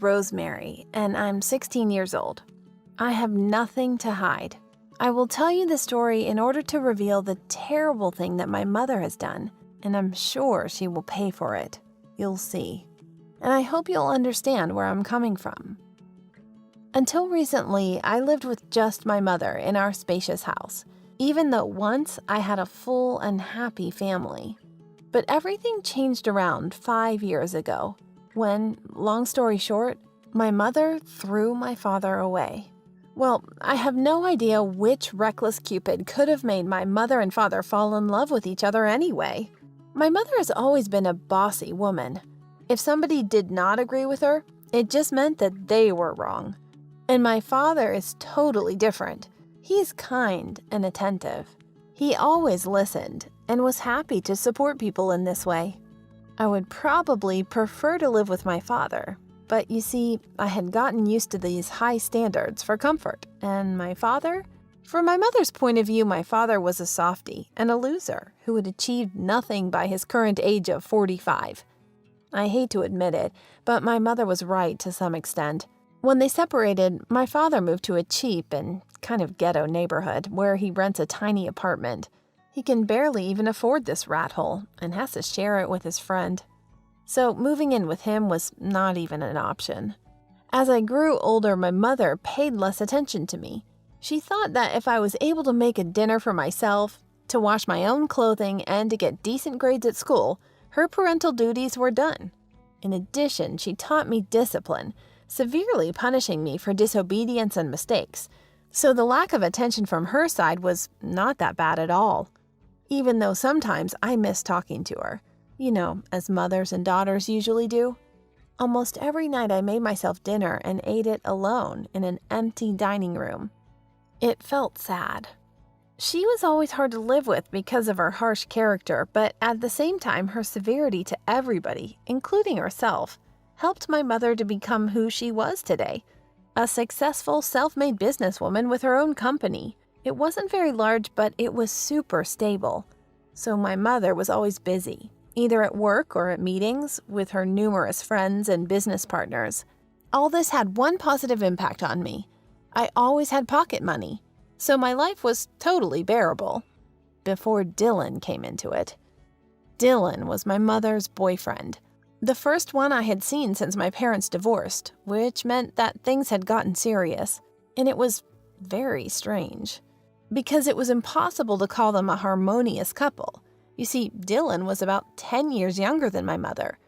Rosemary, and I'm 16 years old. I have nothing to hide. I will tell you the story in order to reveal the terrible thing that my mother has done, and I'm sure she will pay for it. You'll see. And I hope you'll understand where I'm coming from. Until recently, I lived with just my mother in our spacious house, even though once I had a full and happy family. But everything changed around 5 years ago when, long story short, my mother threw my father away. Well, I have no idea which reckless Cupid could have made my mother and father fall in love with each other anyway. My mother has always been a bossy woman. If somebody did not agree with her, it just meant that they were wrong. And my father is totally different. He's kind and attentive. He always listened and was happy to support people in this way. I would probably prefer to live with my father, but you see, I had gotten used to these high standards for comfort, and my father? From my mother's point of view, my father was a softie and a loser who had achieved nothing by his current age of 45. I hate to admit it, but my mother was right to some extent. When they separated, my father moved to a cheap and kind of ghetto neighborhood where he rents a tiny apartment. He can barely even afford this rat hole and has to share it with his friend. So moving in with him was not even an option. As I grew older, my mother paid less attention to me. She thought that if I was able to make a dinner for myself, to wash my own clothing, and to get decent grades at school, her parental duties were done. In addition, she taught me discipline, severely punishing me for disobedience and mistakes. So the lack of attention from her side was not that bad at all. Even though sometimes I missed talking to her, as mothers and daughters usually do. Almost every night I made myself dinner and ate it alone in an empty dining room. It felt sad. She was always hard to live with because of her harsh character, but at the same time, her severity to everybody, including herself, helped my mother to become who she was today. A successful, self-made businesswoman with her own company. It wasn't very large, but it was super stable. So my mother was always busy, either at work or at meetings with her numerous friends and business partners. All this had one positive impact on me. I always had pocket money, so my life was totally bearable. Before Dylan came into it. Dylan was my mother's boyfriend. The first one I had seen since my parents divorced, which meant that things had gotten serious. And it was very strange, because it was impossible to call them a harmonious couple. You see, Dylan was about 10 years younger than my mother,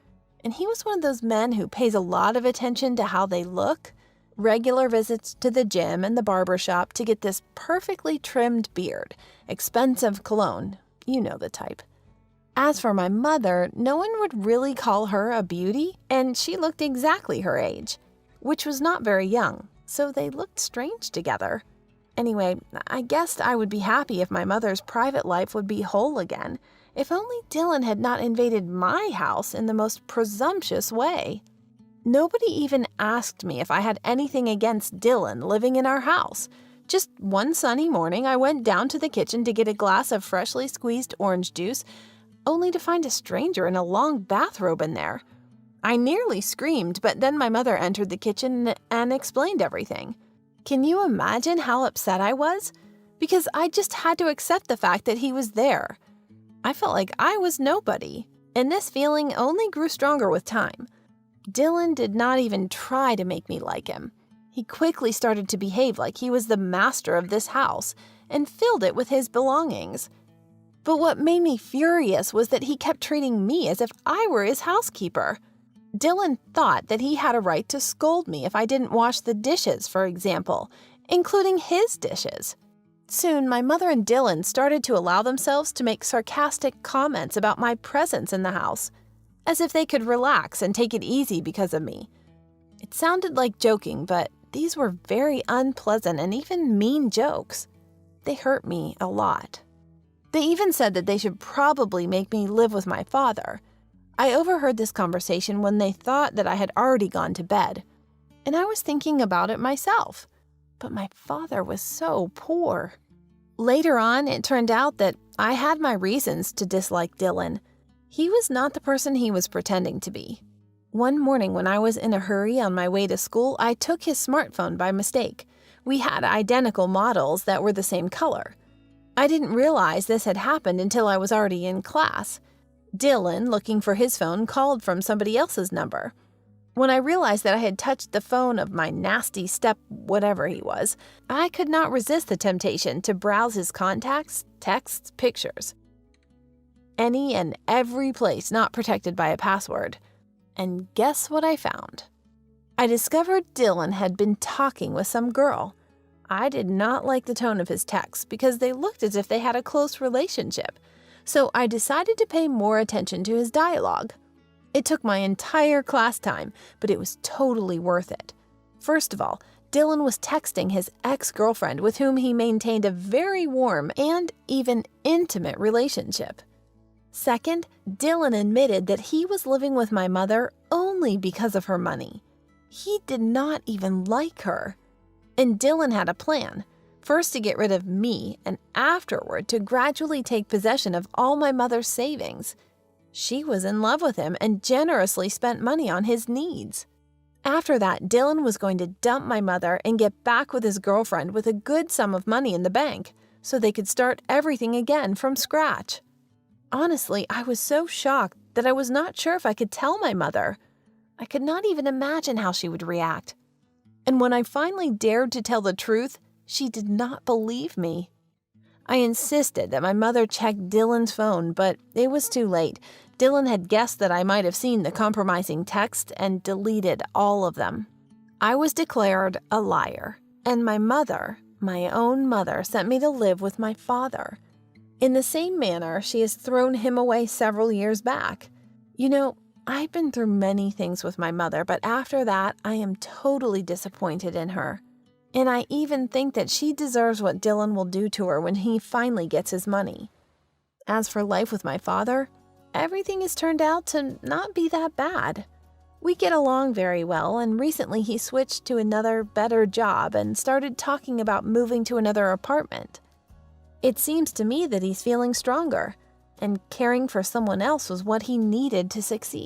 and he was one of those men who pays a lot of attention to how they look, regular visits to the gym and the barber shop to get this perfectly trimmed beard, expensive cologne, you know the type. As for my mother, no one would really call her a beauty, and she looked exactly her age, which was not very young, so they looked strange together. Anyway, I guessed I would be happy if my mother's private life would be whole again, if only Dylan had not invaded my house in the most presumptuous way. Nobody even asked me if I had anything against Dylan living in our house. Just one sunny morning, I went down to the kitchen to get a glass of freshly squeezed orange juice, only to find a stranger in a long bathrobe in there. I nearly screamed, but then my mother entered the kitchen and explained everything. Can you imagine how upset I was? Because I just had to accept the fact that he was there. I felt like I was nobody, and this feeling only grew stronger with time. Dylan did not even try to make me like him. He quickly started to behave like he was the master of this house and filled it with his belongings. But what made me furious was that he kept treating me as if I were his housekeeper. Dylan thought that he had a right to scold me if I didn't wash the dishes, for example, including his dishes. Soon, my mother and Dylan started to allow themselves to make sarcastic comments about my presence in the house, as if they could relax and take it easy because of me. It sounded like joking, but these were very unpleasant and even mean jokes. They hurt me a lot. They even said that they should probably make me live with my father. I overheard this conversation when they thought that I had already gone to bed, and I was thinking about it myself. But my father was so poor. Later on, it turned out that I had my reasons to dislike Dylan. He was not the person he was pretending to be. One morning when I was in a hurry on my way to school, I took his smartphone by mistake. We had identical models that were the same color. I didn't realize this had happened until I was already in class. Dylan, looking for his phone, called from somebody else's number. When I realized that I had touched the phone of my nasty whatever he was, I could not resist the temptation to browse his contacts, texts, pictures. Any and every place not protected by a password. And guess what I found? I discovered Dylan had been talking with some girl. I did not like the tone of his texts because they looked as if they had a close relationship, so I decided to pay more attention to his dialogue. It took my entire class time, but it was totally worth it. First of all, Dylan was texting his ex-girlfriend with whom he maintained a very warm and even intimate relationship. Second, Dylan admitted that he was living with my mother only because of her money. He did not even like her. And Dylan had a plan, first to get rid of me and afterward to gradually take possession of all my mother's savings. She was in love with him and generously spent money on his needs. After that, Dylan was going to dump my mother and get back with his girlfriend with a good sum of money in the bank so they could start everything again from scratch. Honestly, I was so shocked that I was not sure if I could tell my mother. I could not even imagine how she would react. And when I finally dared to tell the truth, she did not believe me. I insisted that my mother check Dylan's phone, but it was too late. Dylan had guessed that I might have seen the compromising text and deleted all of them. I was declared a liar, and my mother, my own mother, sent me to live with my father. In the same manner, she has thrown him away several years back. You know, I've been through many things with my mother, but after that, I am totally disappointed in her. And I even think that she deserves what Dylan will do to her when he finally gets his money. As for life with my father, everything has turned out to not be that bad. We get along very well, and recently he switched to another, better job and started talking about moving to another apartment. It seems to me that he's feeling stronger, and caring for someone else was what he needed to succeed.